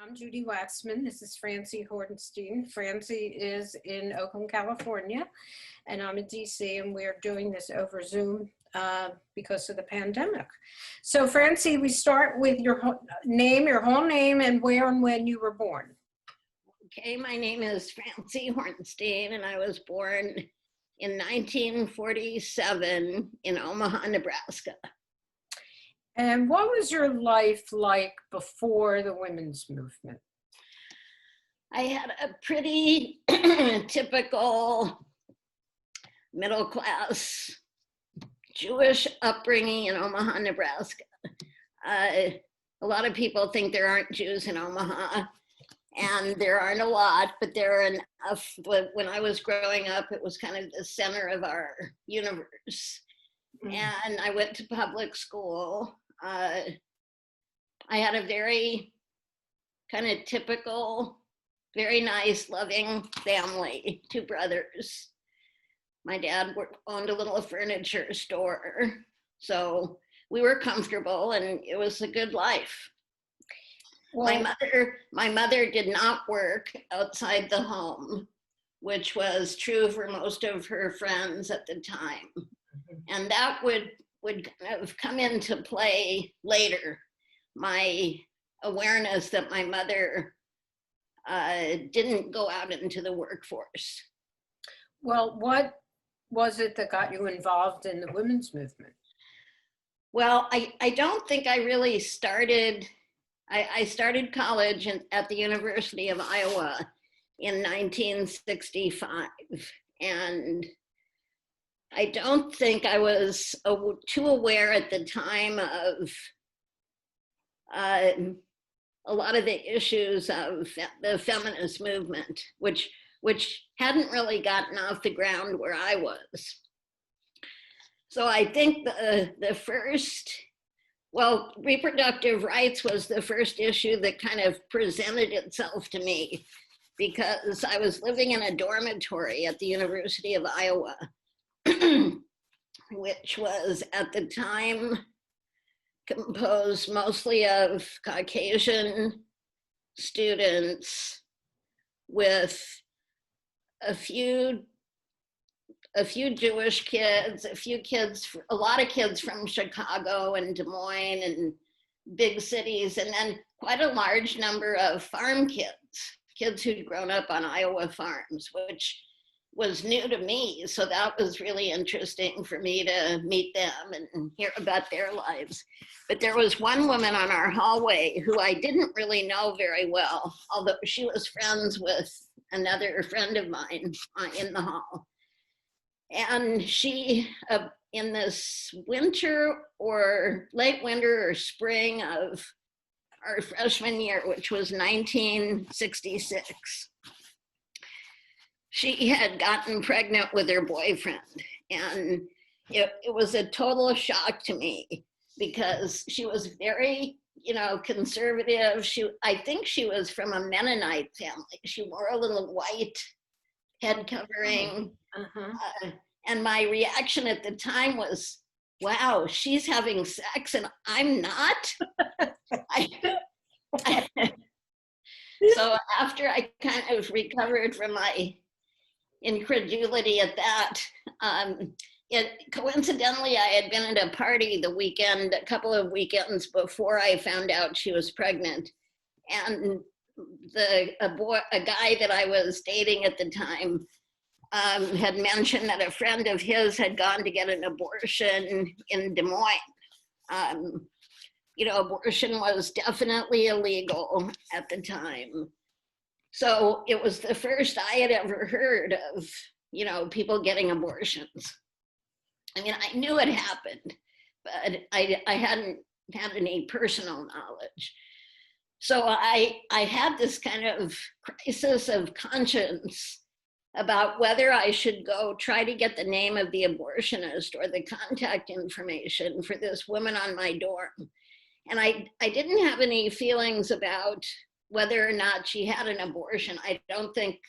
I'm Judy Waxman. This is Francie Hornstein. Francie is in Oakland, California, and I'm in DC, and we're doing this over Zoom because of the pandemic. So Francie, we start with your whole name, and where and when you were born. Okay, my name is Francie Hornstein, and I was born in 1947 in Omaha, Nebraska. And what was your life like before the women's movement? I had a pretty typical middle-class Jewish upbringing in Omaha, Nebraska. A lot of people think there aren't Jews in Omaha, and there aren't a lot, but there are enough. When I was growing up, it was kind of the center of our universe. And I went to public school. I had a very kind of typical, very nice, loving family, 2 brothers. My dad owned a little furniture store, so we were comfortable and it was a good life. Well, my mother did not work outside the home, which was true for most of her friends at the time. And that would kind of come into play later. My awareness that my mother didn't go out into the workforce. Well, what was it that got you involved in the women's movement? Well, I don't think I really started. I started college at the University of Iowa in 1965, and I don't think I was too aware at the time of a lot of the issues of the feminist movement, which hadn't really gotten off the ground where I was. So I think the first, well, reproductive rights was the first issue that kind of presented itself to me because I was living in a dormitory at the University of Iowa, which was at the time composed mostly of Caucasian students with a few Jewish kids, a lot of kids from Chicago and Des Moines and big cities, and then quite a large number of farm kids who'd grown up on Iowa farms, which was new to me. So that was really interesting for me to meet them and hear about their lives. But there was one woman on our hallway who I didn't really know very well, although she was friends with another friend of mine in the hall. And she, in this winter or late winter or spring of our freshman year, which was 1966, she had gotten pregnant with her boyfriend. And it was a total shock to me because she was very, conservative. I think she was from a Mennonite family. She wore a little white head covering. And my reaction at the time was, wow, she's having sex and I'm not. So after I kind of recovered from my incredulity at that, coincidentally, I had been at a party a couple of weekends before I found out she was pregnant. And a guy that I was dating at the time had mentioned that a friend of his had gone to get an abortion in Des Moines. Abortion was definitely illegal at the time. So it was the first I had ever heard of, people getting abortions. I mean, I knew it happened, but I hadn't had any personal knowledge. So I had this kind of crisis of conscience about whether I should go try to get the name of the abortionist or the contact information for this woman on my dorm. And I didn't have any feelings about whether or not she had an abortion. I don't think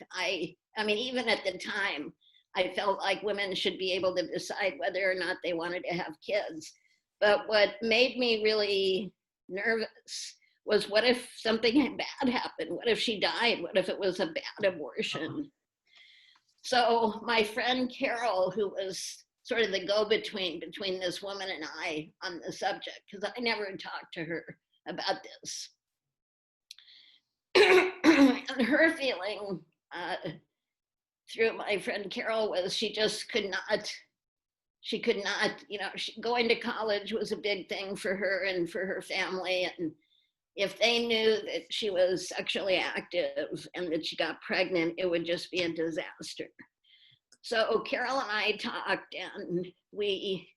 even at the time, I felt like women should be able to decide whether or not they wanted to have kids. But what made me really nervous was, what if something bad happened? What if she died? What if it was a bad abortion? So my friend Carol, who was sort of the go-between between this woman and I on the subject, because I never talked to her about this. And her feeling through my friend Carol was she just could not, going to college was a big thing for her and for her family. And if they knew that she was sexually active and that she got pregnant, it would just be a disaster. So Carol and I talked, and we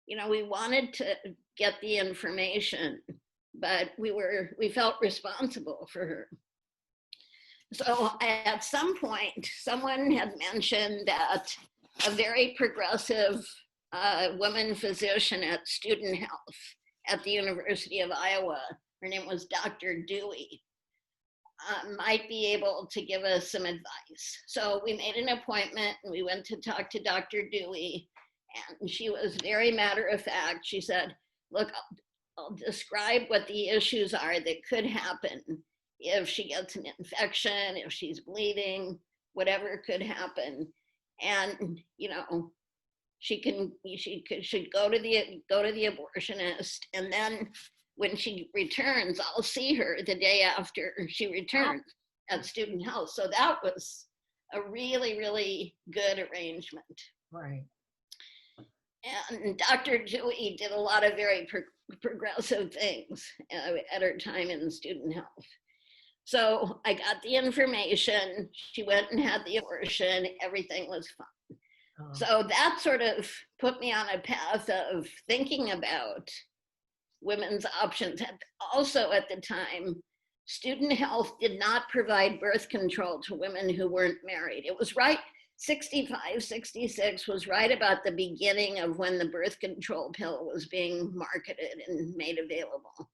wanted to get the information, but we felt responsible for her. So at some point, someone had mentioned that a very progressive woman physician at Student Health at the University of Iowa, her name was Dr. Dewey, might be able to give us some advice. So we made an appointment and we went to talk to Dr. Dewey, and she was very matter of fact. She said, look, I'll describe what the issues are that could happen if she gets an infection, if she's bleeding, whatever could happen. And, she should go to the abortionist, and then when she returns, I'll see her the day after she returns at Student Health. So that was a really, really good arrangement. Right. And Dr. Judy did a lot of very progressive things at her time in Student Health. So I got the information, she went and had the abortion, everything was fine. Oh. So that sort of put me on a path of thinking about women's options. Also at the time, Student Health did not provide birth control to women who weren't married. It was right, 65, 66 was right about the beginning of when the birth control pill was being marketed and made available.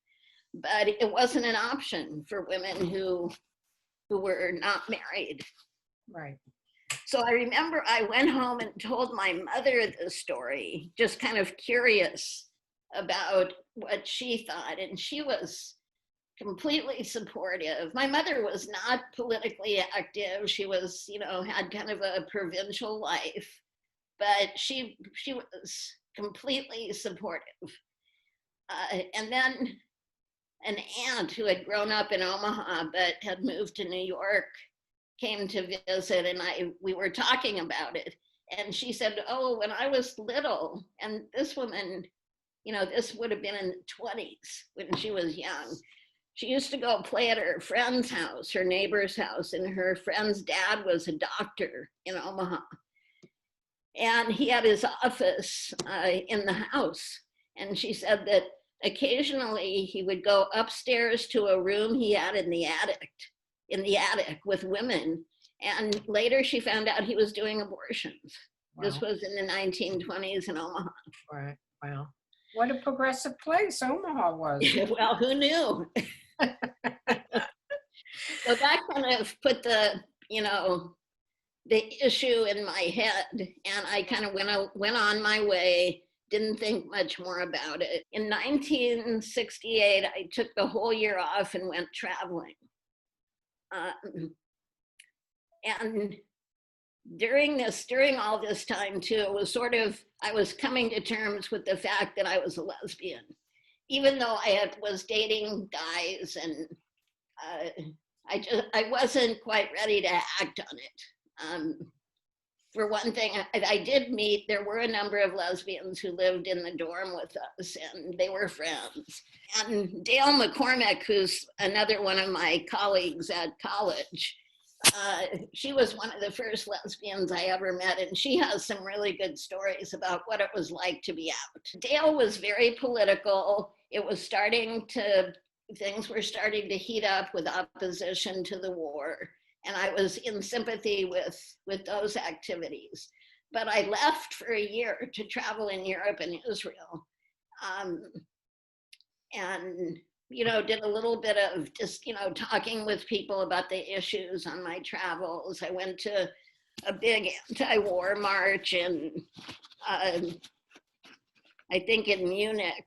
But it wasn't an option for women who were not married. Right. So I remember I went home and told my mother the story, just kind of curious about what she thought. And she was completely supportive. My mother was not politically active. She was, had kind of a provincial life, but she was completely supportive. And then an aunt who had grown up in Omaha but had moved to New York came to visit, and we were talking about it. And she said, oh, when I was little, and this woman, this would have been in the 20s when she was young. She used to go play at her friend's house, her neighbor's house, and her friend's dad was a doctor in Omaha. And he had his office in the house. And she said that occasionally he would go upstairs to a room he had in the attic with women. And later she found out he was doing abortions. Wow. This was in the 1920s in Omaha. Right, wow. What a progressive place Omaha was. Well, who knew? So that kind of put the issue in my head, and I kind of went on my way, didn't think much more about it. In 1968, I took the whole year off and went traveling. And during all this time too, it was sort of, I was coming to terms with the fact that I was a lesbian, even though I was dating guys, and I wasn't quite ready to act on it. For one thing, I did meet, there were a number of lesbians who lived in the dorm with us, and they were friends. And Dale McCormick, who's another one of my colleagues at college, she was one of the first lesbians I ever met, and she has some really good stories about what it was like to be out. Dale was very political. Things were starting to heat up with opposition to the war, and I was in sympathy with those activities. But I left for a year to travel in Europe and Israel. And did a little bit of just, talking with people about the issues on my travels. I went to a big anti-war march in, I think in Munich.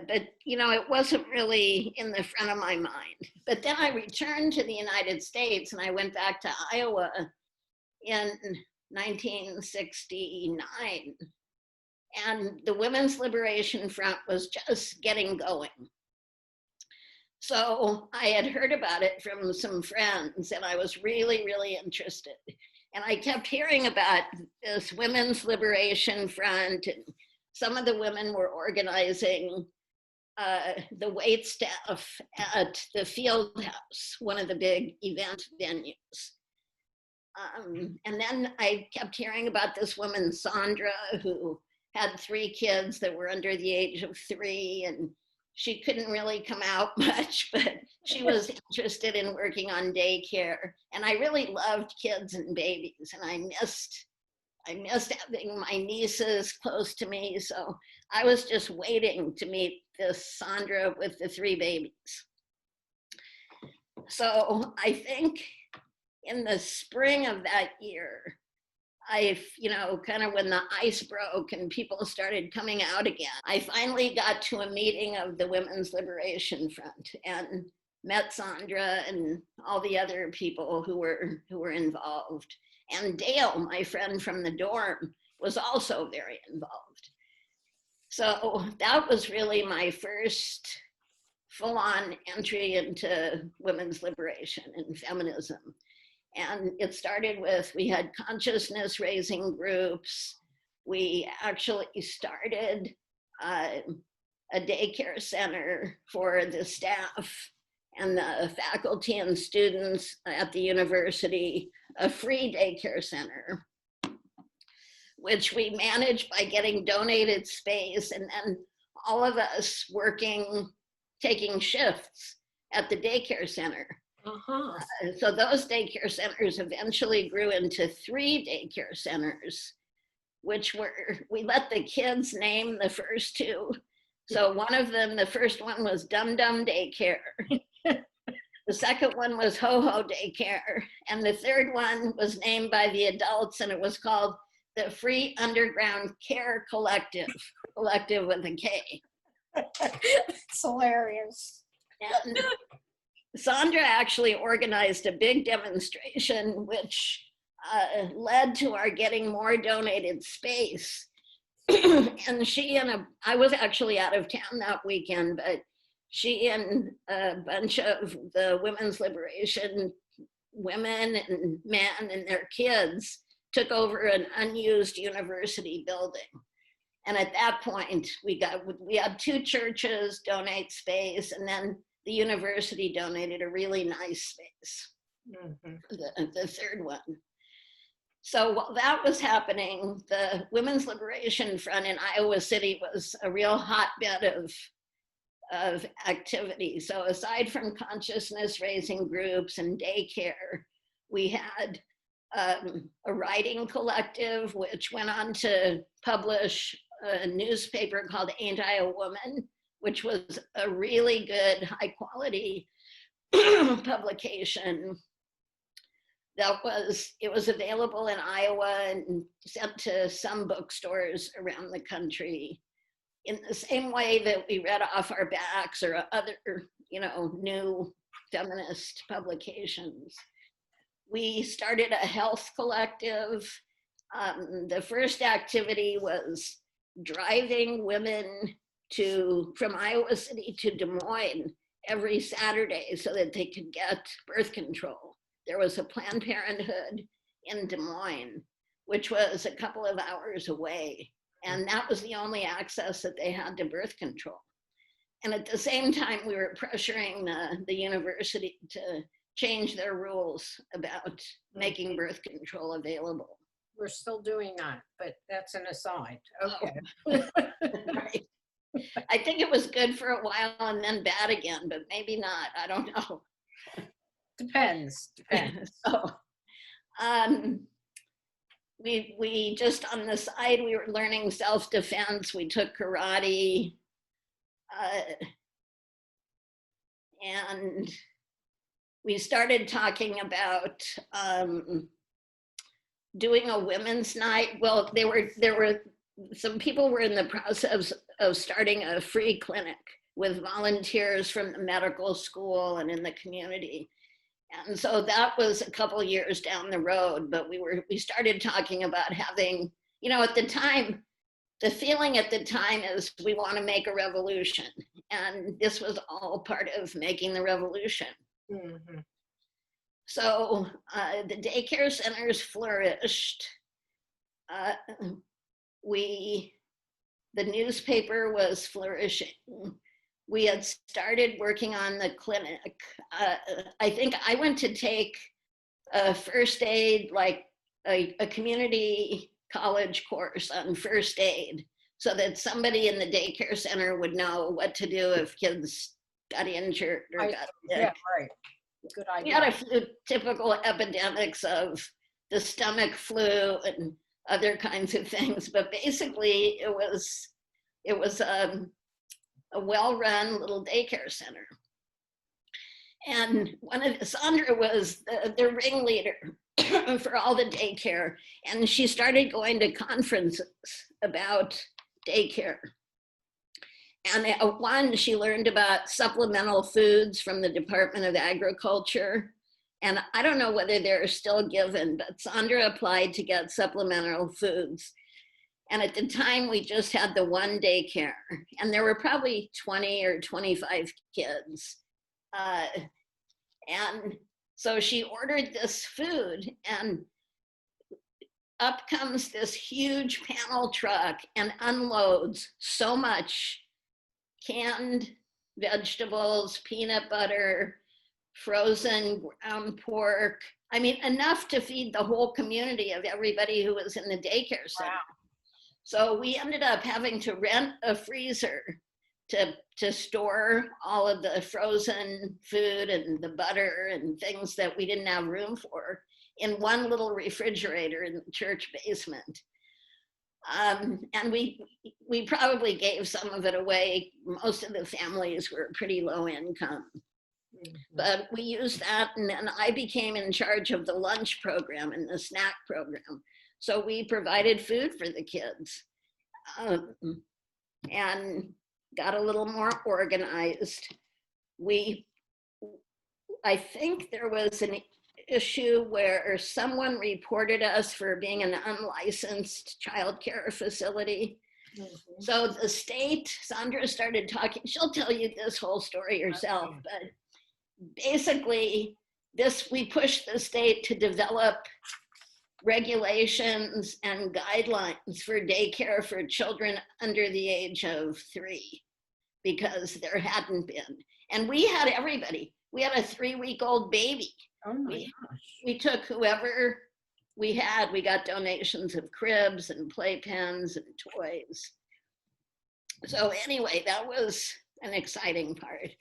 But, you know, it wasn't really in the front of my mind. But then I returned to the United States and I went back to Iowa in 1969. And the Women's Liberation Front was just getting going. So I had heard about it from some friends and I was really, really interested. And I kept hearing about this Women's Liberation Front, and some of the women were organizing the wait staff at the Field House, one of the big event venues. And then I kept hearing about this woman, Sandra, who had 3 kids that were under the age of 3, and she couldn't really come out much, but she was interested in working on daycare. And I really loved kids and babies, and I missed having my nieces close to me. So I was just waiting to meet this Sandra with the 3 babies. So I think in the spring of that year, kind of when the ice broke and people started coming out again, I finally got to a meeting of the Women's Liberation Front and met Sandra and all the other people who were involved. And Dale, my friend from the dorm, was also very involved. So that was really my first full-on entry into women's liberation and feminism. And it started with, we had consciousness raising groups. We actually started a daycare center for the staff and the faculty and students at the university, a free daycare center, which we managed by getting donated space, and then all of us working, taking shifts at the daycare center. So those daycare centers eventually grew into 3 daycare centers, which we let the kids name the first 2. So one of them, the first one was Dum Dum Daycare. The second one was Ho Ho Daycare. And the third one was named by the adults, and it was called the Free Underground Care Collective with a K. It's hilarious. And Sandra actually organized a big demonstration, which led to our getting more donated space. And I was actually out of town that weekend, but she and a bunch of the women's liberation women and men and their kids took over an unused university building. And at that point, we had 2 churches donate space, and then the university donated a really nice space, the third one. So while that was happening, the Women's Liberation Front in Iowa City was a real hotbed of activity. So aside from consciousness raising groups and daycare, we had a writing collective, which went on to publish a newspaper called Ain't I a Woman, which was a really good, high quality publication. It was available in Iowa and sent to some bookstores around the country. In the same way that we read off our backs or other, new feminist publications. We started a health collective. The first activity was driving women from Iowa City to Des Moines every Saturday so that they could get birth control. There was a Planned Parenthood in Des Moines, which was a couple of hours away. And that was the only access that they had to birth control. And at the same time, we were pressuring the university to change their rules about making birth control available. We're still doing that, but that's an aside. Okay. Right. I think it was good for a while and then bad again, but maybe not. I don't know. Depends. So, we just on the side, we were learning self-defense. We took karate, and we started talking about doing a women's night. Well, there were some people were in the process of starting a free clinic with volunteers from the medical school and in the community. And so that was a couple years down the road, but we started talking about having, at the time, the feeling at the time is we want to make a revolution. And this was all part of making the revolution. Mm-hmm. So the daycare centers flourished. The newspaper was flourishing. We had started working on the clinic. I think I went to take a first aid, like a community college course on first aid, so that somebody in the daycare center would know what to do if kids got injured or got sick. Yeah, right. Good idea. We had a few typical epidemics of the stomach flu and other kinds of things, but basically it was a well-run little daycare center. And Sandra was the ringleader for all the daycare, and she started going to conferences about daycare. And at one, she learned about supplemental foods from the Department of Agriculture. And I don't know whether they're still given, but Sandra applied to get supplemental foods. And at the time, we just had the one daycare, and there were probably 20 or 25 kids. And so she ordered this food, and up comes this huge panel truck and unloads so much canned vegetables, peanut butter, frozen ground pork. I mean, enough to feed the whole community of everybody who was in the daycare center. Wow. So we ended up having to rent a freezer to store all of the frozen food and the butter and things that we didn't have room for in one little refrigerator in the church basement. And we probably gave some of it away. Most of the families were pretty low income. Mm-hmm. But we used that, and then I became in charge of the lunch program and the snack program. So we provided food for the kids and got a little more organized. I think there was an issue where someone reported us for being an unlicensed child care facility. Mm-hmm. So the state, Sandra started talking, she'll tell you this whole story herself, okay. But basically we pushed the state to develop regulations and guidelines for daycare for children under the age of 3, because there hadn't been. And we had everybody. We had a 3-week-old baby. Oh my gosh. We took whoever we had. We got donations of cribs and playpens and toys. So anyway, that was an exciting part.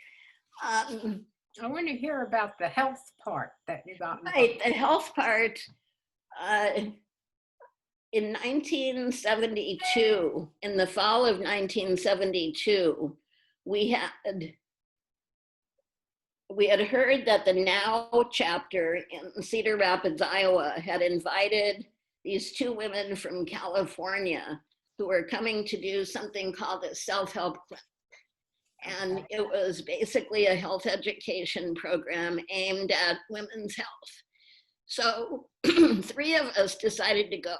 I want to hear about the health part that you got. Right, the health part. In 1972, in the fall of 1972, we had heard that the NOW chapter in Cedar Rapids, Iowa, had invited these 2 women from California who were coming to do something called a self-help clinic. And it was basically a health education program aimed at women's health. So 3 of us decided to go.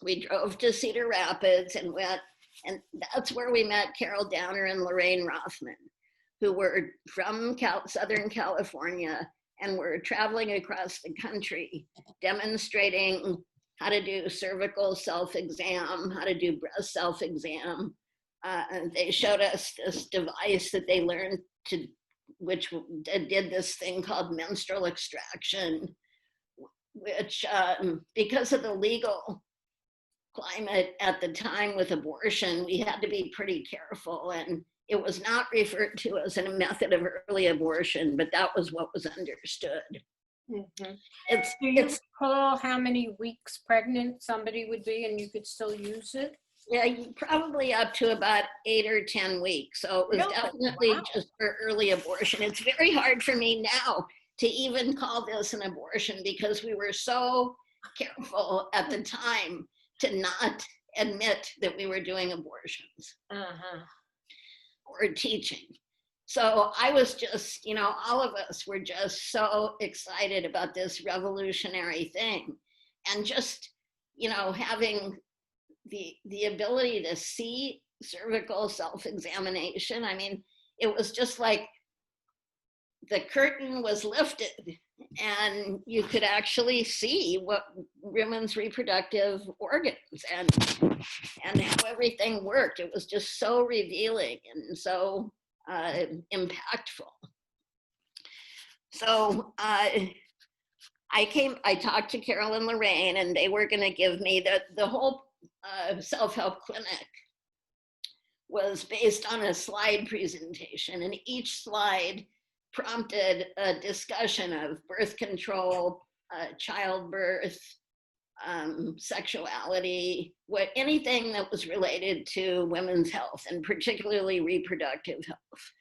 We drove to Cedar Rapids and went, and that's where we met Carol Downer and Lorraine Rothman, who were from Southern California and were traveling across the country, demonstrating how to do cervical self-exam, how to do breast self-exam. They showed us this device that they learned which did this thing called menstrual extraction, which because of the legal climate at the time with abortion, we had to be pretty careful, and it was not referred to as a method of early abortion, but that was what was understood. Mm-hmm. Do you recall how many weeks pregnant somebody would be and you could still use it? Yeah, probably up to about 8 or 10 weeks. So it was definitely just for early abortion. It's very hard for me now to even call this an abortion because we were so careful at the time to not admit that we were doing abortions Uh-huh. or teaching. So I was just, all of us were just so excited about this revolutionary thing. And just, having the ability to see cervical self-examination. I mean, it was just like the curtain was lifted and you could actually see what women's reproductive organs and how everything worked. It was just so revealing and so impactful. So I talked to Carol and Lorraine, and they were going to give me the whole self-help clinic was based on a slide presentation, and each slide prompted a discussion of birth control, childbirth, sexuality, anything that was related to women's health, and particularly reproductive health.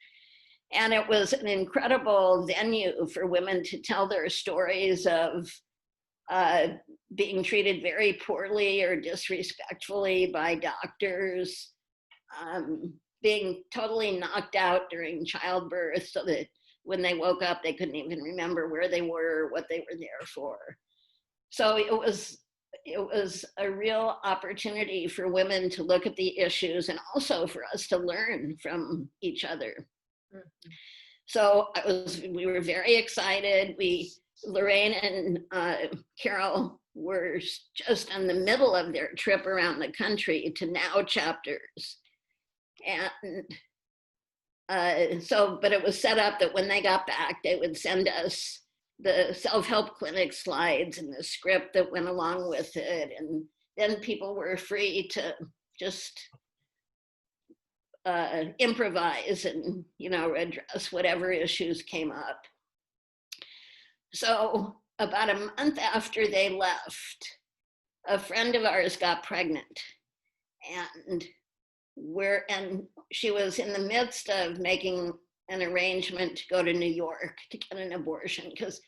And it was an incredible venue for women to tell their stories of being treated very poorly or disrespectfully by doctors, being totally knocked out during childbirth so that when they woke up, they couldn't even remember where they were, what they were there for. So it was a real opportunity for women to look at the issues and also for us to learn from each other. Mm-hmm. So we were very excited. Lorraine and Carol were just in the middle of their trip around the country to NOW chapters. And but it was set up that when they got back, they would send us the self-help clinic slides and the script that went along with it. And then people were free to just improvise and, address whatever issues came up. So about a month after they left, a friend of ours got pregnant, and she was in the midst of making an arrangement to go to New York to get an abortion, because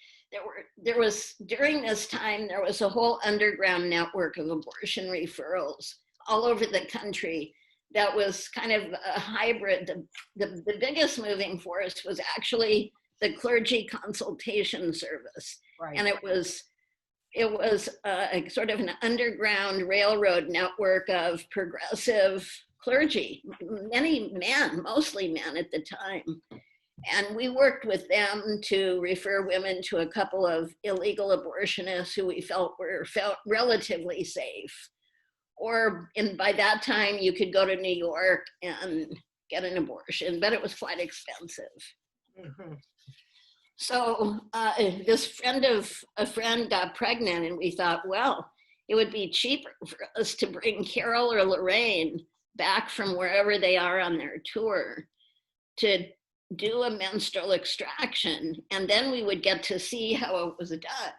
during this time, there was a whole underground network of abortion referrals all over the country that was kind of a hybrid. The biggest moving force was actually the clergy consultation service. Right. And it was sort of an underground railroad network of progressive clergy, many men, mostly men at the time. And we worked with them to refer women to a couple of illegal abortionists who we felt relatively safe. By that time, you could go to New York and get an abortion, but it was quite expensive. Mm-hmm. So this friend of a friend got pregnant, and we thought, well, it would be cheaper for us to bring Carol or Lorraine back from wherever they are on their tour to do a menstrual extraction, and then we would get to see how it was done.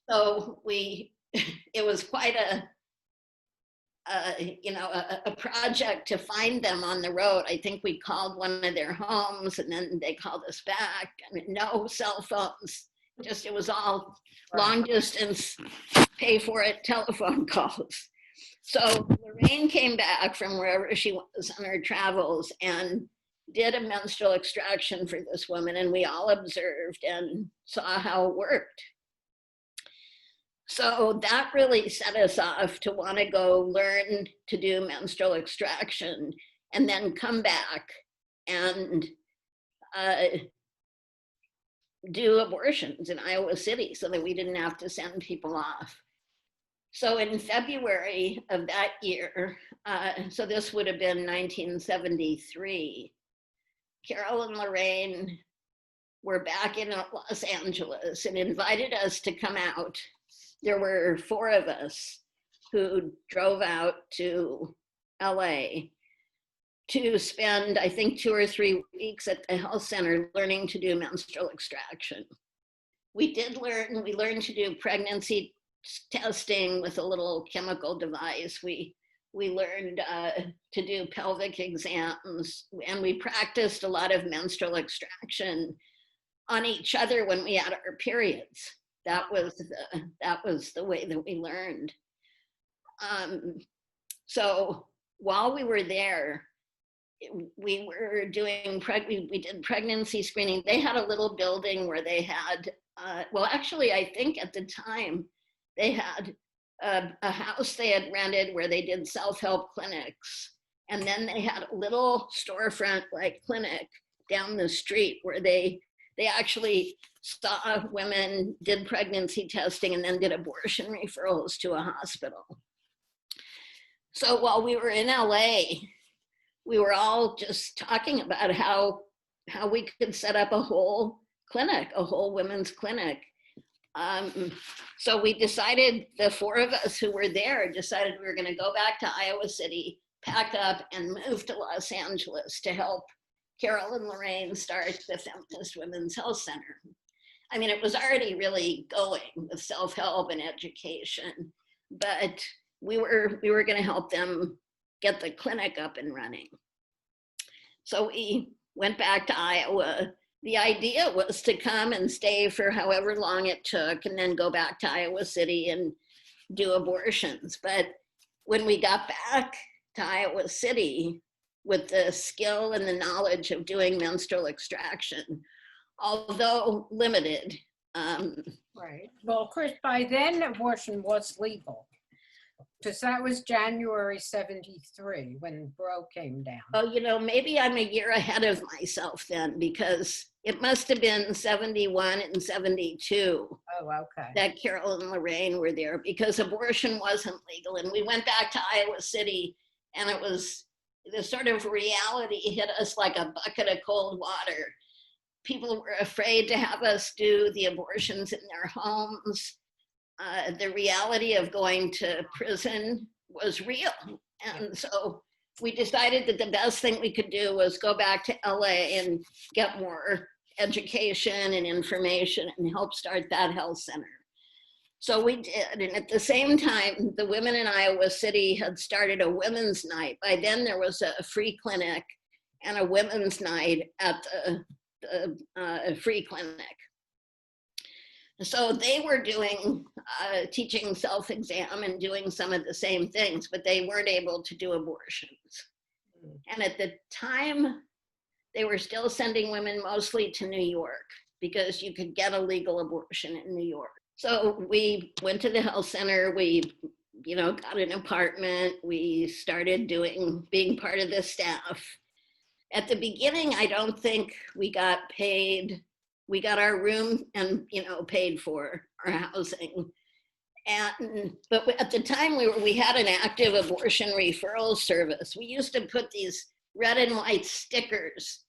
So it was quite a project to find them on the road. I think we called one of their homes, and then they called us back. I mean, no cell phones, it was all long distance, pay for it telephone calls. So Lorraine came back from wherever she was on her travels and did a menstrual extraction for this woman, and we all observed and saw how it worked. So that really set us off to want to go learn to do menstrual extraction and then come back and do abortions in Iowa City so that we didn't have to send people off. So in February of that year, so this would have been 1973, Carol and Lorraine were back in Los Angeles and invited us to come out. There were 4 of us who drove out to LA to spend, I think, 2 or 3 weeks at the health center learning to do menstrual extraction. We learned to do pregnancy testing with a little chemical device. We learned to do pelvic exams, and we practiced a lot of menstrual extraction on each other when we had our periods. That was the way that we learned. So while we were there, we were doing, we did pregnancy screening. They had a little building where they had, well, actually, I think at the time, they had a house they had rented where they did self-help clinics. And then they had a little storefront like clinic down the street where they actually saw women, did pregnancy testing, and then did abortion referrals to a hospital. So while we were in LA, we were all just talking about how we could set up a whole clinic, a whole women's clinic. So we decided, the four of us who were there decided we were going to go back to Iowa City, pack up, and move to Los Angeles to help Carol and Lorraine start the Feminist Women's Health Center. I mean, it was already really going with self-help and education, but we were going to help them get the clinic up and running. So we went back to Iowa. The idea was to come and stay for however long it took and then go back to Iowa City and do abortions. But when we got back to Iowa City with the skill and the knowledge of doing menstrual extraction, although limited. Right. Well, of course, by then abortion was legal, because that was January 73 when Roe came down. Oh, you know, maybe I'm a year ahead of myself then, because it must have been 71 and 72. Oh, okay. That Carol and Lorraine were there, because abortion wasn't legal. And we went back to Iowa City, and it was, the sort of reality hit us like a bucket of cold water. People were afraid to have us do the abortions in their homes. The reality of going to prison was real. And so we decided that the best thing we could do was go back to LA and get more education and information and help start that health center. So we did, and at the same time, the women in Iowa City had started a women's night. By then there was a free clinic and a women's night at the free clinic. So they were doing, teaching self-exam and doing some of the same things, but they weren't able to do abortions. And at the time, they were still sending women mostly to New York because you could get a legal abortion in New York. So we went to the health center, we, you know, got an apartment, we started being part of the staff. At the beginning, I don't think we got paid. We got our room and, you know, paid for our housing. But at the time we had an active abortion referral service. We used to put these red and white stickers.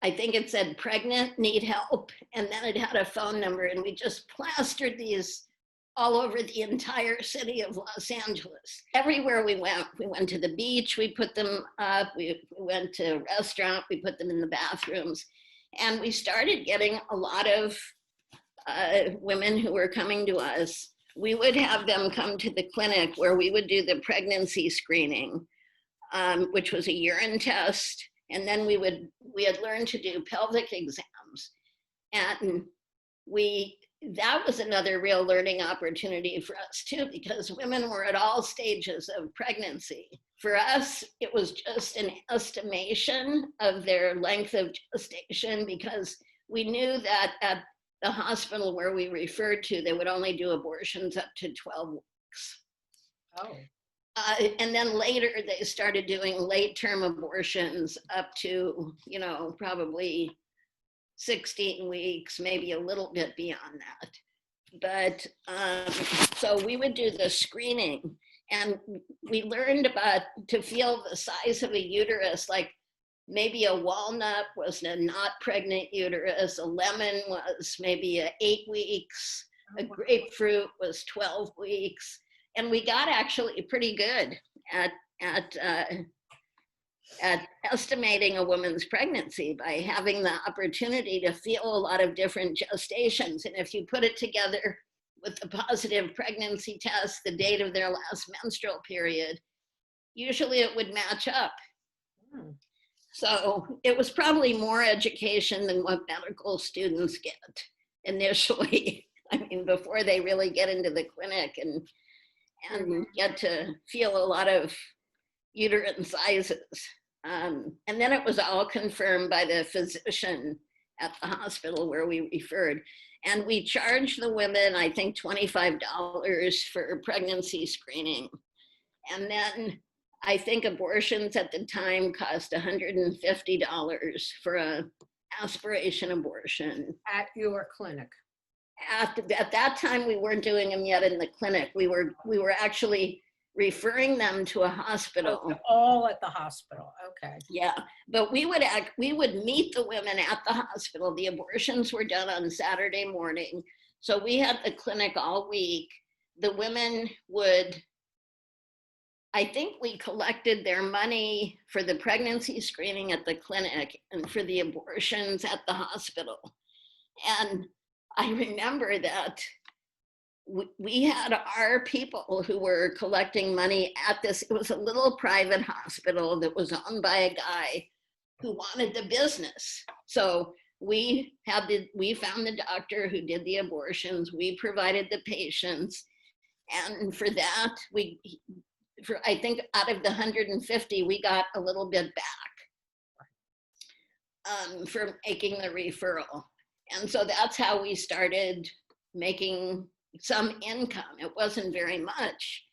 I think it said pregnant, need help. And then it had a phone number, and we just plastered these all over the entire city of Los Angeles. Everywhere we went to the beach, we put them up. We went to a restaurant, we put them in the bathrooms. And we started getting a lot of women who were coming to us. We would have them come to the clinic where we would do the pregnancy screening, which was a urine test. And then we had learned to do pelvic exams. And that was another real learning opportunity for us too, because women were at all stages of pregnancy. For us, it was just an estimation of their length of gestation, because we knew that at the hospital where we referred to, they would only do abortions up to 12 weeks. Oh. And then later they started doing late-term abortions up to, you know, probably 16 weeks, maybe a little bit beyond that. But so we would do the screening, and we learned about to feel the size of a uterus, like maybe a walnut was a not pregnant uterus, a lemon was maybe 8 weeks, a grapefruit was 12 weeks. And we got actually pretty good at estimating a woman's pregnancy by having the opportunity to feel a lot of different gestations. And if you put it together with the positive pregnancy test, the date of their last menstrual period, usually it would match up. So it was probably more education than what medical students get initially. I mean, before they really get into the clinic and get to feel a lot of uterine sizes. And then it was all confirmed by the physician at the hospital where we referred. And we charged the women, I think, $25 for pregnancy screening. And then I think abortions at the time cost $150 for an aspiration abortion. At your clinic? At that time, we weren't doing them yet in the clinic. We were actually referring them to a hospital. Oh, all at the hospital, okay. Yeah, but we would meet the women at the hospital. The abortions were done on Saturday morning. So we had the clinic all week. The women would, I think we collected their money for the pregnancy screening at the clinic and for the abortions at the hospital. And I remember that we had our people who were collecting money at this. It was a little private hospital that was owned by a guy who wanted the business. So we found the doctor who did the abortions. We provided the patients. And for that, I think out of the 150, we got a little bit back for making the referral. And so that's how we started making some income. It wasn't very much,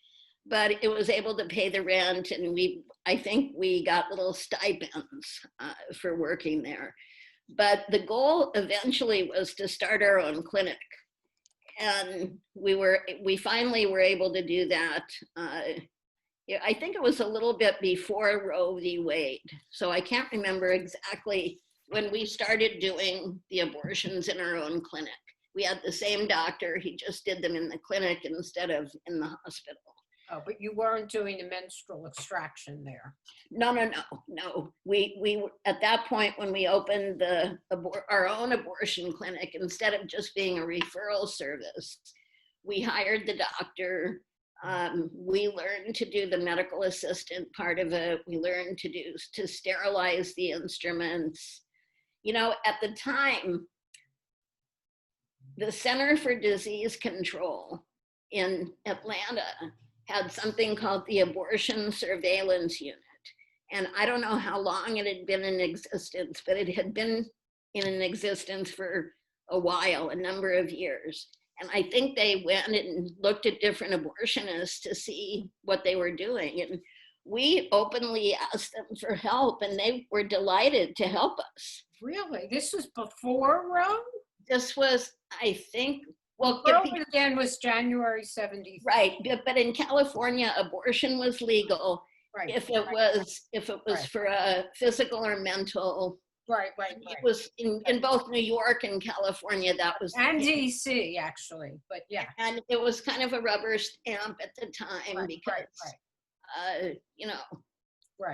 but it was able to pay the rent, and I think we got little stipends for working there. But the goal eventually was to start our own clinic, and we finally were able to do that. I think it was a little bit before Roe v. Wade, so I can't remember exactly when we started doing the abortions in our own clinic. We had the same doctor, he just did them in the clinic instead of in the hospital. Oh, but you weren't doing the menstrual extraction there? No. We at that point when we opened our own abortion clinic, instead of just being a referral service, we hired the doctor. We learned to do the medical assistant part of it. We learned to sterilize the instruments. You know, at the time, the Center for Disease Control in Atlanta had something called the Abortion Surveillance Unit. And I don't know how long it had been in existence, but it had been in existence for a while, a number of years. And I think they went and looked at different abortionists to see what they were doing. And we openly asked them for help, and they were delighted to help us. Really? This was before Roe? This was, I think, well, Roe again was January 73. Right, but in California, abortion was legal. Right. If it was for a physical or mental. Right. It was in both New York and California. That was. And DC, actually, but yeah. And it was kind of a rubber stamp at the time because,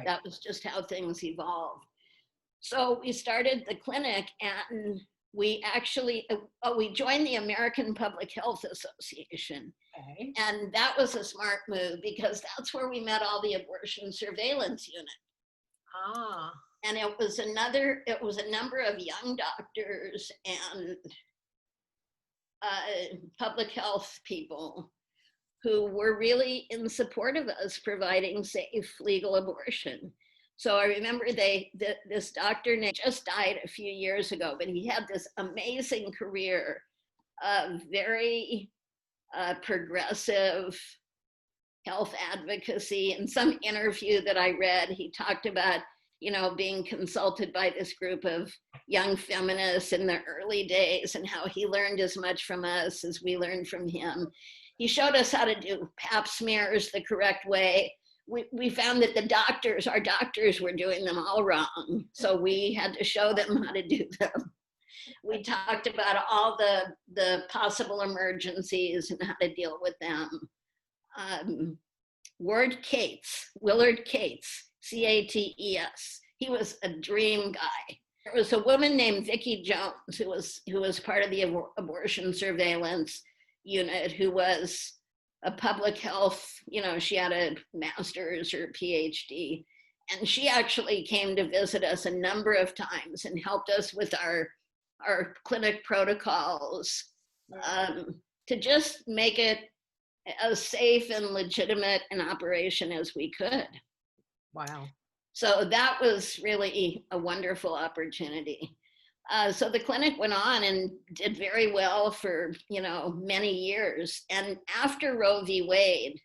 that was just how things evolved. So we started the clinic, and we actually, we joined the American Public Health Association. Okay. And that was a smart move because that's where we met all the abortion surveillance unit. Ah. And it was a number of young doctors and public health people who were really in support of us providing safe, legal abortion. So I remember this doctor just died a few years ago, but he had this amazing career of very progressive health advocacy. In some interview that I read, he talked about, being consulted by this group of young feminists in the early days and how he learned as much from us as we learned from him. He showed us how to do pap smears the correct way. We found that our doctors were doing them all wrong. So we had to show them how to do them. We talked about all the possible emergencies and how to deal with them. Willard Cates, C-A-T-E-S. He was a dream guy. There was a woman named Vicki Jones who was part of the abortion surveillance unit, who was a public health, she had a master's or PhD, and she actually came to visit us a number of times and helped us with our clinic protocols to just make it as safe and legitimate an operation as we could. Wow. So that was really a wonderful opportunity. So the clinic went on and did very well for, many years. And after Roe v. Wade,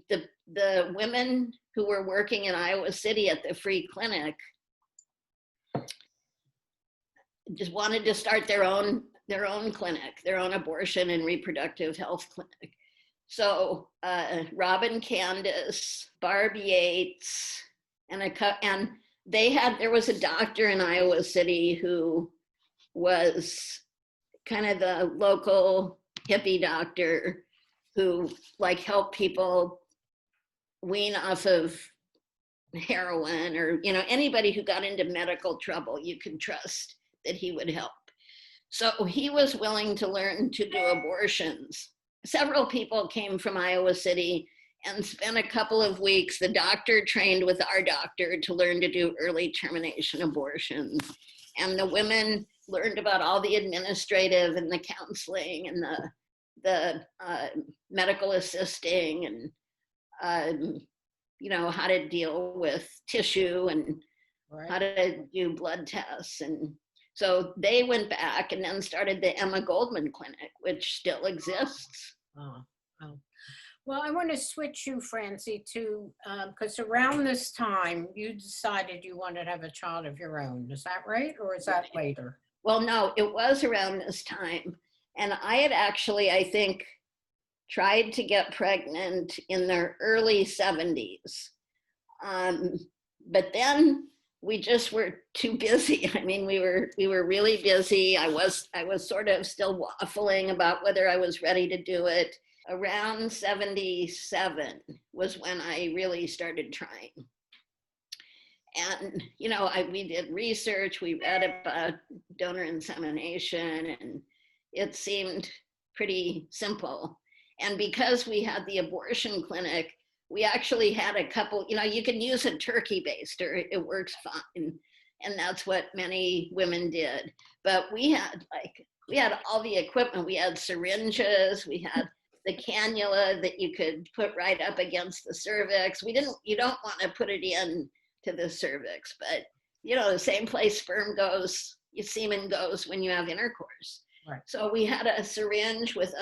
the women who were working in Iowa City at the free clinic just wanted to start their own clinic, their own abortion and reproductive health clinic. So Robin Candace, Barb Yates, and there was a doctor in Iowa City who was kind of the local hippie doctor who helped people wean off of heroin, or anybody who got into medical trouble, you could trust that he would help. So he was willing to learn to do abortions. Several people came from Iowa City and spent a couple of weeks. The doctor trained with our doctor to learn to do early termination abortions. And the women learned about all the administrative and the counseling and the medical assisting, and how to deal with tissue and how to do blood tests. And so they went back and then started the Emma Goldman Clinic, which still exists. Oh. Well, I want to switch you, Francie, to, because around this time, you decided you wanted to have a child of your own. Is that right? Or is that later? Well, no, it was around this time. And I had actually, I think, tried to get pregnant in the early 70s. But then we just were too busy. I mean, we were really busy. I was sort of still waffling about whether I was ready to do it. Around 77 was when I really started trying. And, we did research, we read about donor insemination, and it seemed pretty simple. And because we had the abortion clinic, we actually had a couple, you can use a turkey baster, it works fine. And that's what many women did. But we had all the equipment. We had syringes, we had the cannula that you could put right up against the cervix. You don't want to put it in to the cervix, but the same place sperm goes, your semen goes when you have intercourse. Right. So we had a syringe with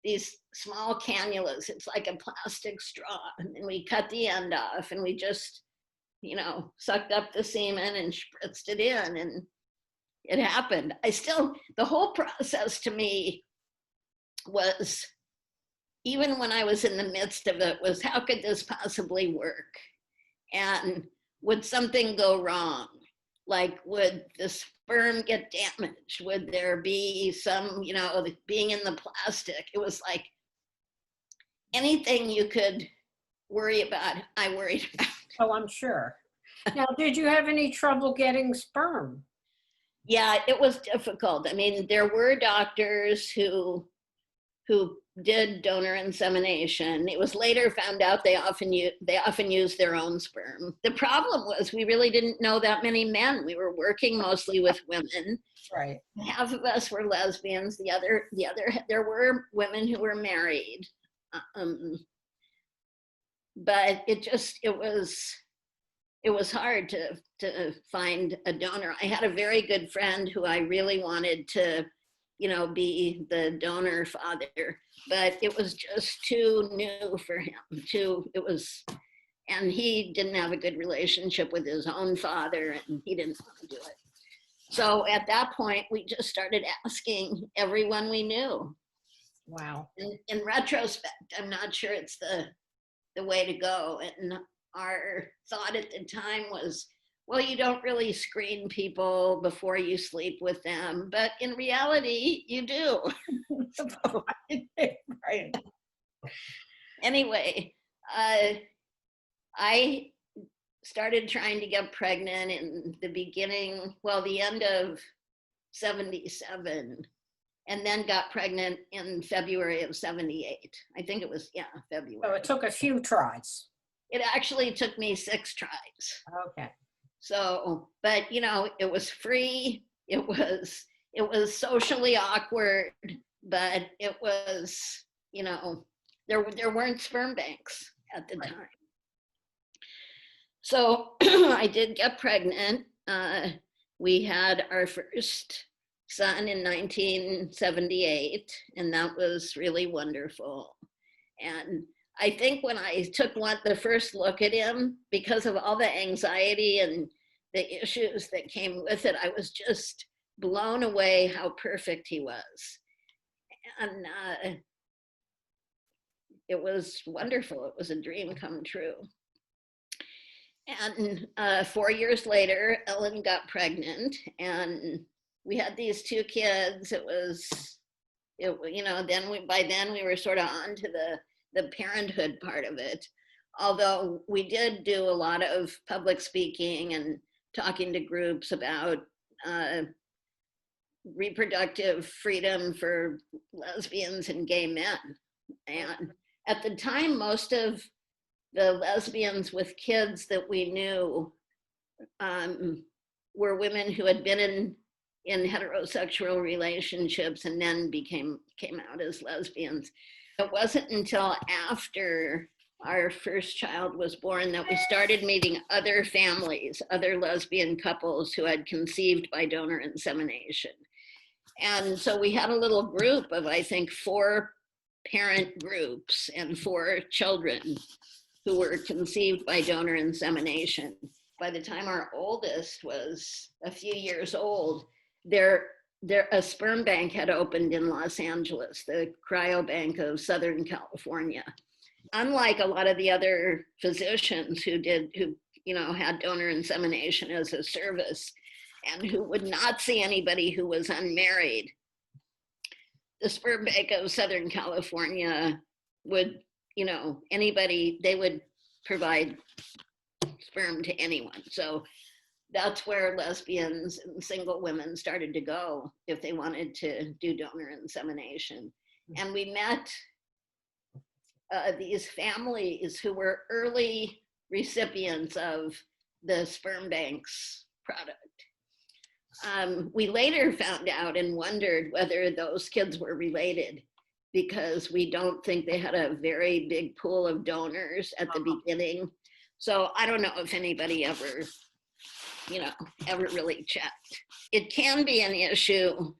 these small cannulas. It's like a plastic straw, and we cut the end off, and we just, sucked up the semen and spritzed it in, and it happened. The whole process to me was, even when I was in the midst of it, was how could this possibly work? And would something go wrong? Like, would the sperm get damaged? Would there be some, being in the plastic? It was like anything you could worry about, I worried about. Oh, I'm sure. Now, did you have any trouble getting sperm? Yeah, it was difficult. I mean, there were doctors who did donor insemination. It was later found out they often use their own sperm. The problem was we really didn't know that many men. We were working mostly with women. Right. Half of us were lesbians. The other there were women who were married. But it was hard to find a donor. I had a very good friend who I really wanted to be the donor father, but it was just too new for him. And he didn't have a good relationship with his own father, and he didn't want to do it. So at that point, we just started asking everyone we knew. Wow. In retrospect, I'm not sure it's the way to go. And our thought at the time was, well, you don't really screen people before you sleep with them, but in reality, you do. Right. Anyway, I started trying to get pregnant in the end of 77, and then got pregnant in February of 78. I think it was, February. So it took a few tries. It actually took me 6 tries. Okay. So, but it was free. It was socially awkward, but it was you know, there weren't sperm banks at the time. So I did get pregnant. We had our first son in 1978, and that was really wonderful. And I think when I took the first look at him, because of all the anxiety and the issues that came with it, I was just blown away how perfect he was. And it was wonderful. It was a dream come true. And 4 years later, Ellen got pregnant, and we had these two kids. By then we were sort of on to the parenthood part of it. Although we did do a lot of public speaking and talking to groups about reproductive freedom for lesbians and gay men. And at the time, most of the lesbians with kids that we knew were women who had been in heterosexual relationships and then came out as lesbians. It wasn't until after our first child was born that we started meeting other families, other lesbian couples who had conceived by donor insemination. And so we had a little group of, I think, 4 parent groups and 4 children who were conceived by donor insemination. By the time our oldest was a few years old, a sperm bank had opened in Los Angeles, the Cryobank of Southern California. Unlike a lot of the other physicians who had donor insemination as a service and who would not see anybody who was unmarried, the Sperm Bank of Southern California would, they would provide sperm to anyone. So that's where lesbians and single women started to go if they wanted to do donor insemination. And we met these families who were early recipients of the sperm bank's product. We later found out and wondered whether those kids were related, because we don't think they had a very big pool of donors at the beginning. So I don't know if anybody ever really checked. It can be an issue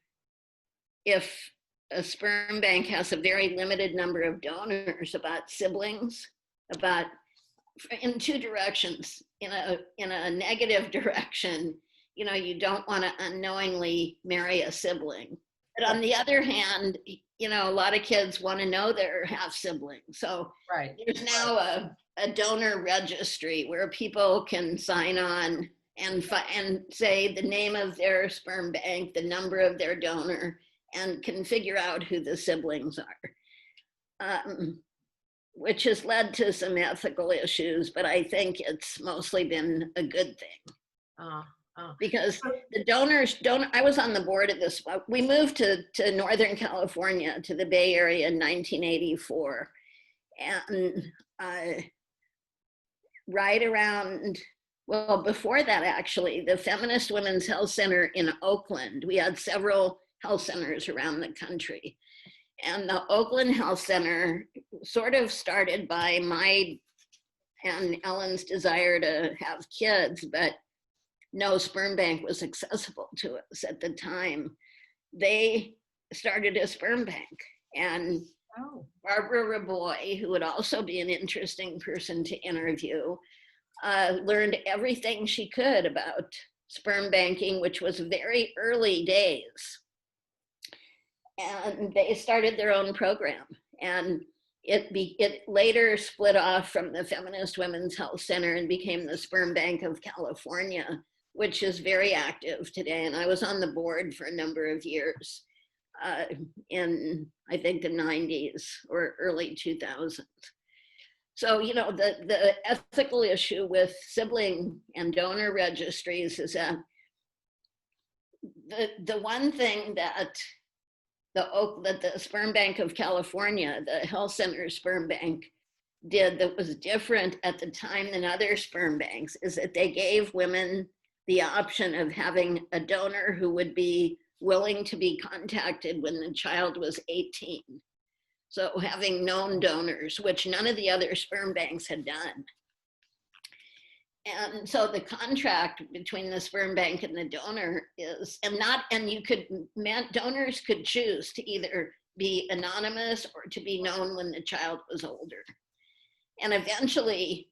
if a sperm bank has a very limited number of donors about siblings, in 2 directions. In a negative direction, you don't want to unknowingly marry a sibling. But on the other hand, a lot of kids want to know their half siblings. So there's now a donor registry where people can sign on and say the name of their sperm bank, the number of their donor, and can figure out who the siblings are, which has led to some ethical issues, but I think it's mostly been a good thing. Because the donors I was on the board of this. We moved to Northern California, to the Bay Area in 1984. And right around, before that, actually, the Feminist Women's Health Center in Oakland, we had several health centers around the country. And the Oakland Health Center sort of started by my and Ellen's desire to have kids, but no sperm bank was accessible to us at the time. They started a sperm bank, and Barbara Raboy, who would also be an interesting person to interview, learned everything she could about sperm banking, which was very early days. And they started their own program, and it later split off from the Feminist Women's Health Center and became the Sperm Bank of California, which is very active today. And I was on the board for a number of years in, I think, the 90s or early 2000s. So, the ethical issue with sibling and donor registries is that the one thing that the Sperm Bank of California, the Health Center Sperm Bank, did that was different at the time than other sperm banks is that they gave women the option of having a donor who would be willing to be contacted when the child was 18. So having known donors, which none of the other sperm banks had done. And so the contract between the sperm bank and the donor is, donors could choose to either be anonymous or to be known when the child was older. And eventually,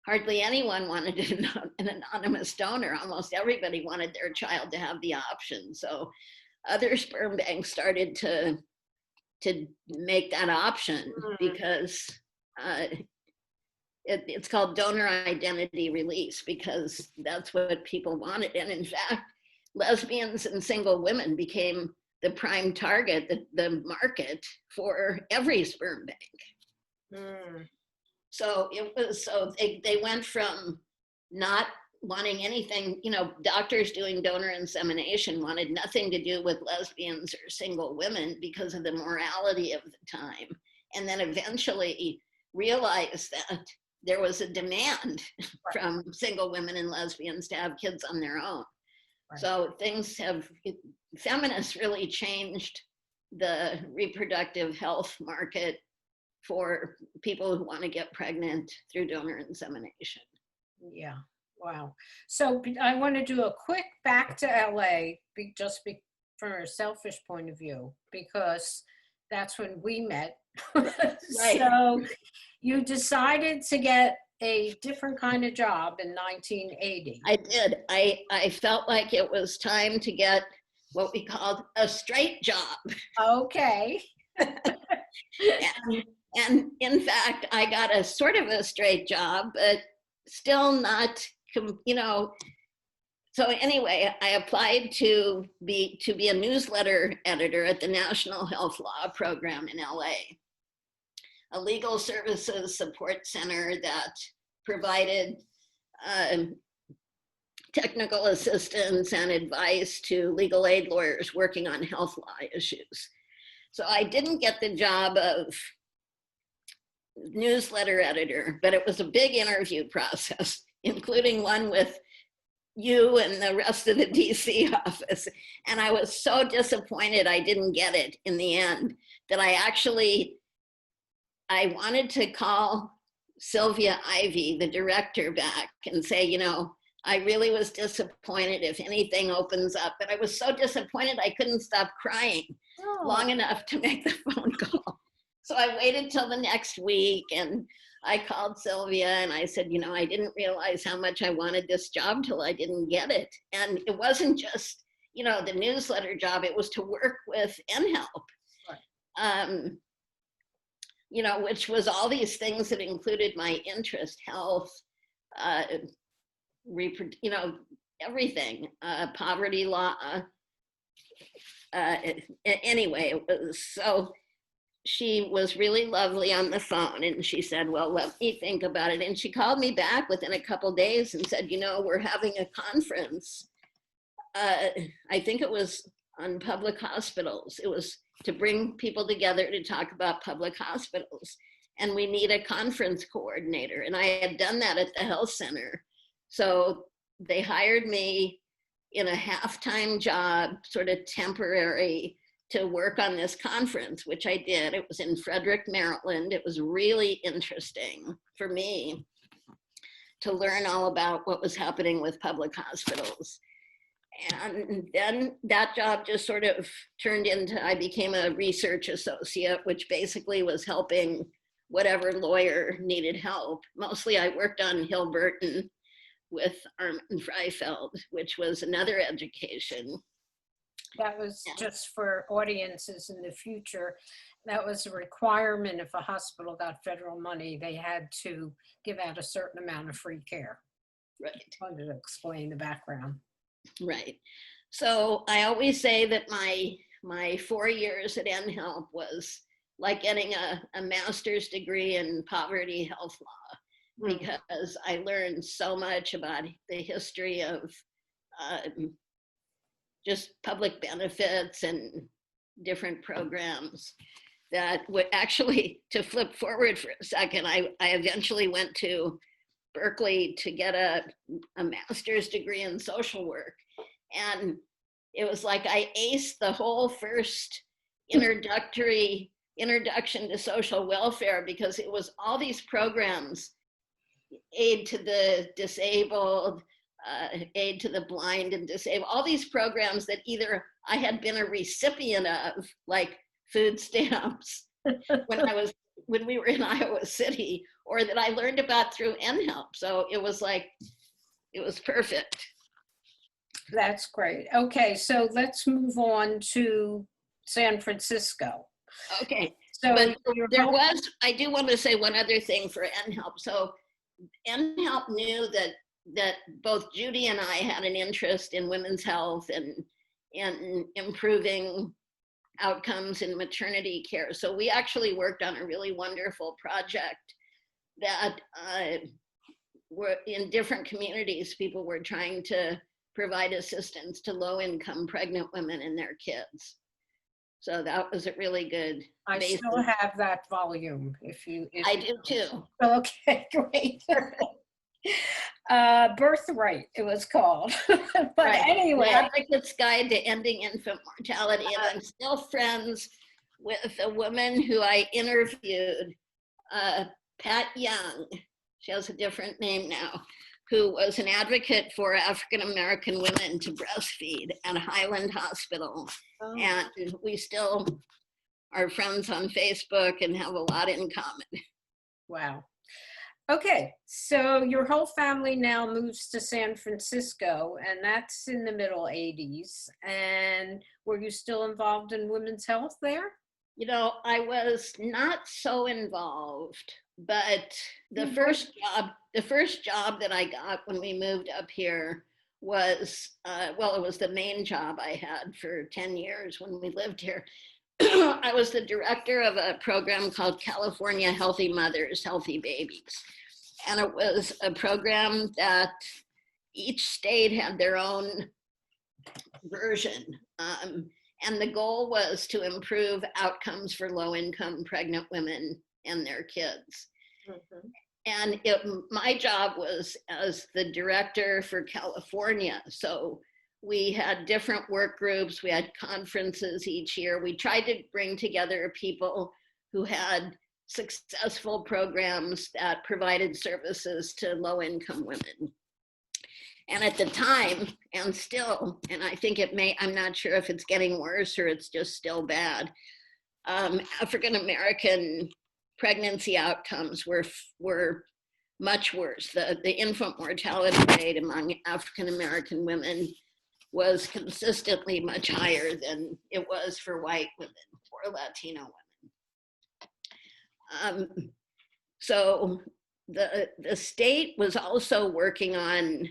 hardly anyone wanted an anonymous donor. Almost everybody wanted their child to have the option. So other sperm banks started to make that option because it's called donor identity release, because that's what people wanted. And in fact, lesbians and single women became the prime target, the market for every sperm bank. So they went from not wanting anything, doctors doing donor insemination wanted nothing to do with lesbians or single women because of the morality of the time. And then eventually realized that there was a demand from single women and lesbians to have kids on their own. Right. So feminists really changed the reproductive health market for people who want to get pregnant through donor insemination. Yeah, wow. So I want to do a quick back to LA, from a selfish point of view, because that's when we met. Right. So you decided to get a different kind of job in 1980. I did. I felt like it was time to get what we called a straight job. Okay. And in fact, I got a sort of a straight job, but still not, So anyway, I applied to be a newsletter editor at the National Health Law Program in LA, a legal services support center that provided technical assistance and advice to legal aid lawyers working on health law issues. So I didn't get the job of newsletter editor, but it was a big interview process, including one with you and the rest of the DC office. And I was so disappointed I didn't get it in the end that I wanted to call Sylvia Ivey, the director, back and say, I really was disappointed if anything opens up. But I was so disappointed I couldn't stop crying long enough to make the phone call. So I waited till the next week and I called Sylvia and I said, I didn't realize how much I wanted this job till I didn't get it. And it wasn't just, the newsletter job, it was to work with NHELP, right. Which was all these things that included my interest, health, everything, poverty law. Anyway, it was so. She was really lovely on the phone and she said, well, let me think about it. And she called me back within a couple of days and said, we're having a conference. I think it was on public hospitals. It was to bring people together to talk about public hospitals. And we need a conference coordinator. And I had done that at the health center. So they hired me in a half-time job, sort of temporary, to work on this conference, which I did. It was in Frederick, Maryland. It was really interesting for me to learn all about what was happening with public hospitals. And then that job just sort of turned into, I became a research associate, which basically was helping whatever lawyer needed help. Mostly I worked on Hilberton with Armin Freifeld, which was another education. That was just for audiences in the future. That was a requirement. If a hospital got federal money, they had to give out a certain amount of free care. Right. I wanted to explain the background. Right. So I always say that my 4 years at NHELP was like getting a master's degree in poverty health law, because I learned so much about the history of just public benefits and different programs that would actually, to flip forward for a second, I eventually went to Berkeley to get a master's degree in social work. And it was like I aced the whole first introductory introduction to social welfare, because it was all these programs, aid to the disabled, aid to the blind and disabled, all these programs that either I had been a recipient of, like food stamps when we were in Iowa City, or that I learned about through NHELP. So it was perfect. That's great. Okay, so let's move on to San Francisco. Okay, So but I do want to say one other thing for NHELP. So NHELP knew that both Judy and I had an interest in women's health and in improving outcomes in maternity care. So we actually worked on a really wonderful project that were in different communities. People were trying to provide assistance to low-income pregnant women and their kids. So that was a really good basis. Still have that volume I do too. Okay, great. Birthright, it was called. But right. Anyway. The Advocate's Guide to Ending Infant Mortality. And I'm still friends with a woman who I interviewed, Pat Young. She has a different name now, who was an advocate for African-American women to breastfeed at Highland Hospital. Oh. And we still are friends on Facebook and have a lot in common. Wow. Okay, so your whole family now moves to San Francisco, and that's in the middle 80s. And were you still involved in women's health there? You know, I was not so involved, but the first job that I got when we moved up here was, it was the main job I had for 10 years when we lived here. I was the director of a program called California Healthy Mothers, Healthy Babies. And it was a program that each state had their own version. And the goal was to improve outcomes for low-income pregnant women and their kids. Mm-hmm. And my job was as the director for California. So we had different work groups. We had conferences each year. We tried to bring together people who had successful programs that provided services to low-income women. And at the time, and still, and I think I'm not sure if it's getting worse or it's just still bad, African-American pregnancy outcomes were much worse. The infant mortality rate among African-American women was consistently much higher than it was for white women or Latino women. So the state was also working on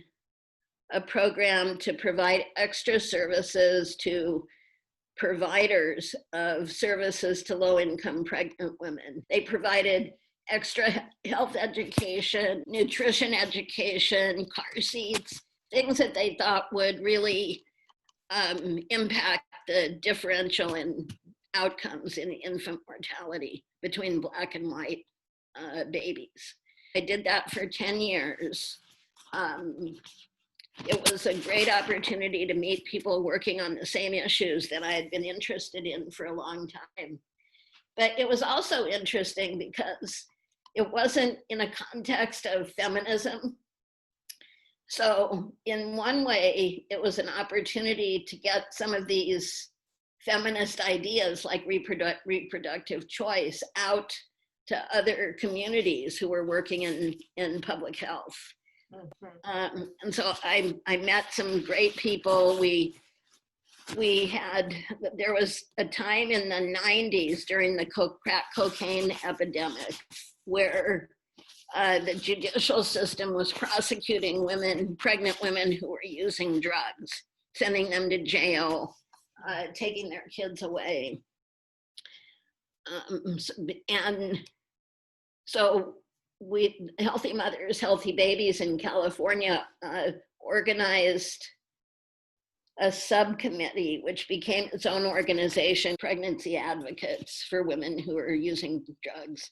a program to provide extra services to providers of services to low-income pregnant women. They provided extra health education, nutrition education, car seats, things that they thought would really impact the differential in outcomes in infant mortality between Black and white babies. I did that for 10 years. It was a great opportunity to meet people working on the same issues that I had been interested in for a long time. But it was also interesting because it wasn't in a context of feminism. So in one way, it was an opportunity to get some of these feminist ideas like reproductive choice out to other communities who were working in public health. Mm-hmm. And so I met some great people. There was a time in the 90s during the crack cocaine epidemic where the judicial system was prosecuting pregnant women who were using drugs, sending them to jail, taking their kids away. And so Healthy Mothers, Healthy Babies in California organized a subcommittee, which became its own organization, Pregnancy Advocates for Women who are using drugs,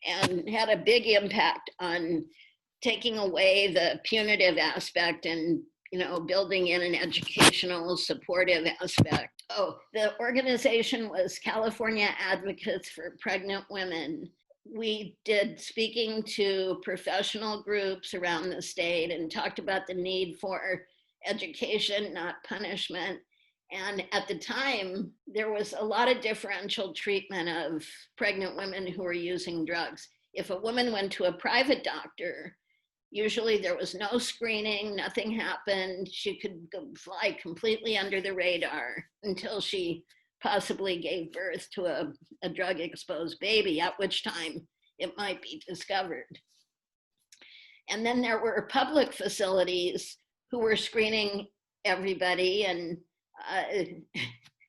and had a big impact on taking away the punitive aspect and building in an educational supportive aspect. Oh, the organization was California Advocates for Pregnant Women. We did speaking to professional groups around the state and talked about the need for education, not punishment. And at the time, there was a lot of differential treatment of pregnant women who were using drugs. If a woman went to a private doctor, usually there was no screening, nothing happened. She could fly completely under the radar until she possibly gave birth to a drug-exposed baby, at which time it might be discovered. And then there were public facilities who were screening everybody and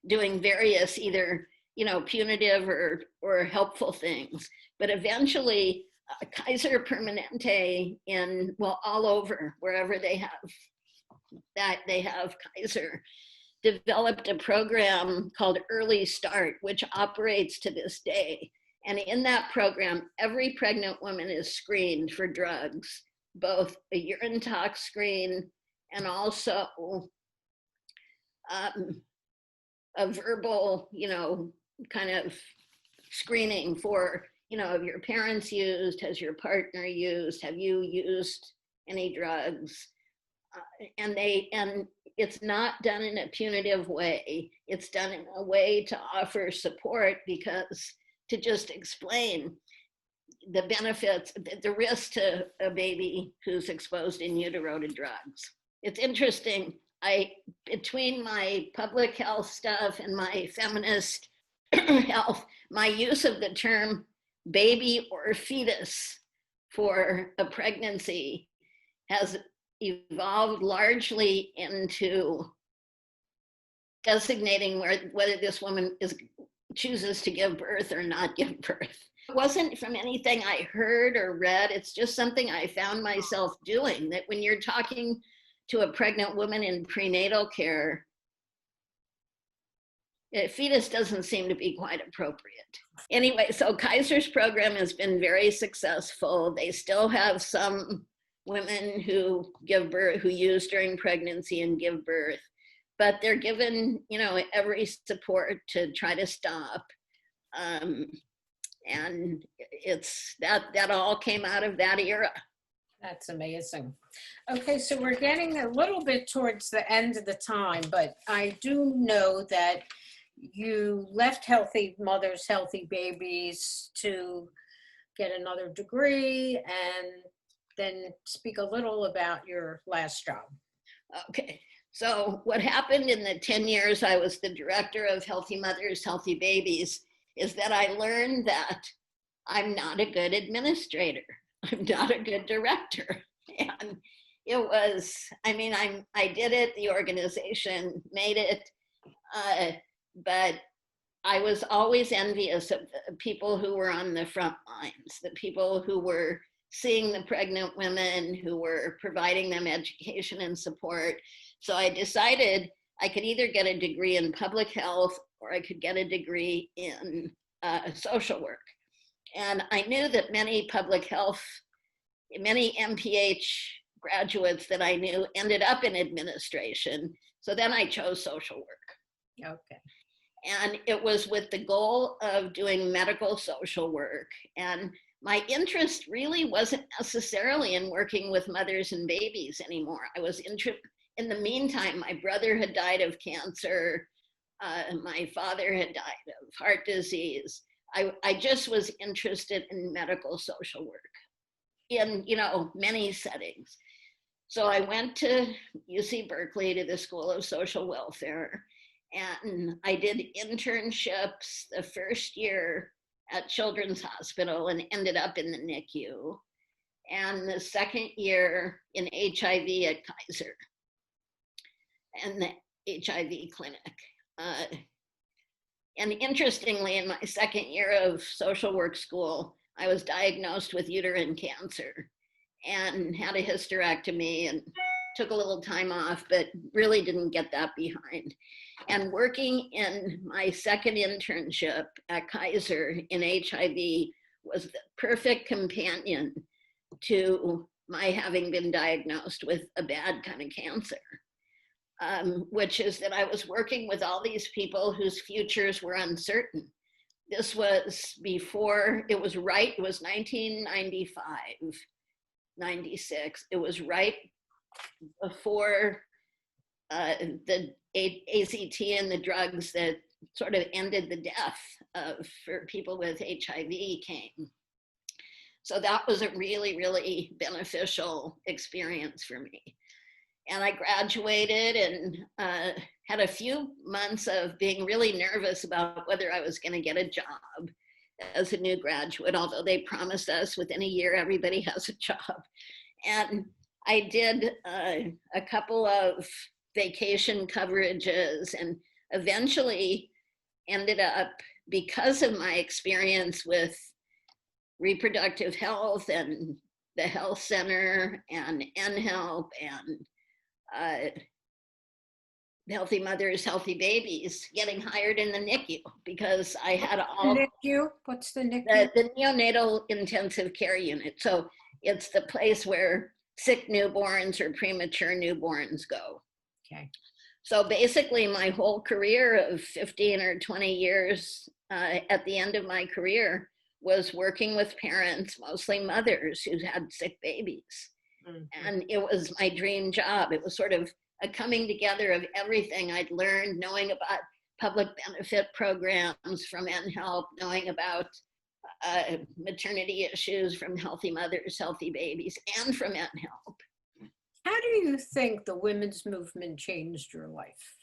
doing various either punitive or helpful things. But eventually, Kaiser Permanente all over, wherever they have Kaiser, developed a program called Early Start, which operates to this day. And in that program, every pregnant woman is screened for drugs, both a urine tox screen and also a verbal, kind of screening for, have your parents used, has your partner used, have you used any drugs? And it's not done in a punitive way. It's done in a way to offer support, because to just explain the benefits, the risk to a baby who's exposed in utero to drugs. It's interesting. Between my public health stuff and my feminist health, my use of the term baby or fetus for a pregnancy has evolved largely into designating whether this woman chooses to give birth or not give birth. It wasn't from anything I heard or read. It's just something I found myself doing, that when you're talking to a pregnant woman in prenatal care, a fetus doesn't seem to be quite appropriate. Anyway, so Kaiser's program has been very successful. They still have some women who give birth, who use during pregnancy and give birth, but they're given, every support to try to stop. And it's that all came out of that era. That's amazing. Okay, so we're getting a little bit towards the end of the time, but I do know that you left Healthy Mothers, Healthy Babies to get another degree and then speak a little about your last job. Okay, so what happened in the 10 years I was the director of Healthy Mothers, Healthy Babies is that I learned that I'm not a good administrator. I'm not a good director. And it was, I did it, the organization made it, but I was always envious of the people who were on the front lines, the people who were seeing the pregnant women, who were providing them education and support. So I decided I could either get a degree in public health or I could get a degree in social work. And I knew that many MPH graduates that I knew ended up in administration. So then I chose social work. Okay. And it was with the goal of doing medical social work. And my interest really wasn't necessarily in working with mothers and babies anymore. I was in the meantime, my brother had died of cancer. My father had died of heart disease. I just was interested in medical social work in, many settings. So I went to UC Berkeley to the School of Social Welfare, and I did internships the first year at Children's Hospital and ended up in the NICU, and the second year in HIV at Kaiser and the HIV clinic. And interestingly, in my second year of social work school, I was diagnosed with uterine cancer and had a hysterectomy and took a little time off, but really didn't get that behind. And working in my second internship at Kaiser in HIV was the perfect companion to my having been diagnosed with a bad kind of cancer, which is that I was working with all these people whose futures were uncertain. This was before, it was 1995, 96. It was right before the ACT and the drugs that sort of ended the death for people with HIV came. So that was a really, really beneficial experience for me. And I graduated and had a few months of being really nervous about whether I was going to get a job as a new graduate, although they promised us within a year everybody has a job. And I did a couple of vacation coverages and eventually ended up, because of my experience with reproductive health and the health center and NHELP and Healthy Mothers, Healthy Babies, getting hired in the NICU because I had all NICU? What's the NICU? the neonatal intensive care unit. So it's the place where sick newborns or premature newborns go. Okay. So basically my whole career of 15 or 20 years at the end of my career was working with parents, mostly mothers who had sick babies. Mm-hmm. And it was my dream job. It was sort of a coming together of everything I'd learned, knowing about public benefit programs from NHELP, knowing about maternity issues from Healthy Mothers, Healthy Babies, and from NHELP. How do you think the women's movement changed your life?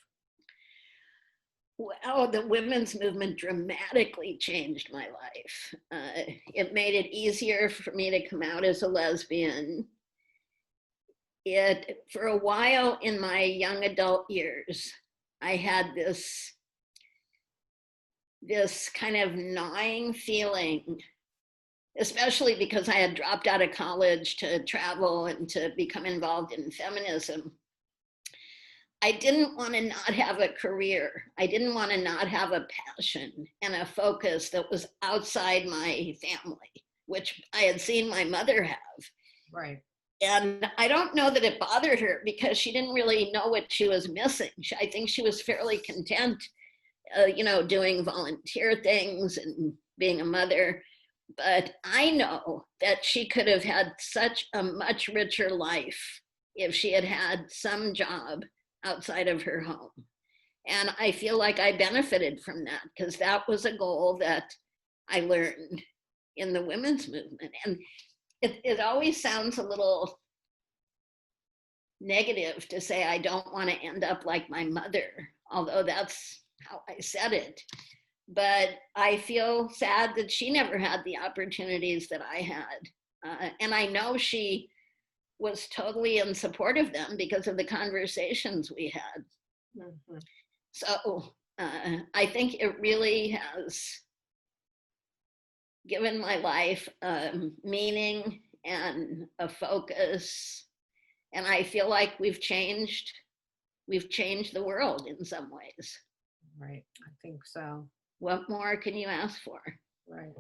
Well, the women's movement dramatically changed my life. It made it easier for me to come out as a lesbian. For a while in my young adult years, I had this kind of gnawing feeling, especially because I had dropped out of college to travel and to become involved in feminism. I didn't want to not have a career. I didn't want to not have a passion and a focus that was outside my family, which I had seen my mother have. Right. And I don't know that it bothered her because she didn't really know what she was missing. I think she was fairly content, doing volunteer things and being a mother. But I know that she could have had such a much richer life if she had had some job outside of her home. And I feel like I benefited from that because that was a goal that I learned in the women's movement. And it always sounds a little negative to say I don't want to end up like my mother, although that's how I said it. But I feel sad that she never had the opportunities that I had. And I know she was totally in support of them because of the conversations we had. Mm-hmm. So I think it really has given my life meaning and a focus. And I feel like we've changed the world in some ways. Right, I think so. What more can you ask for? Right.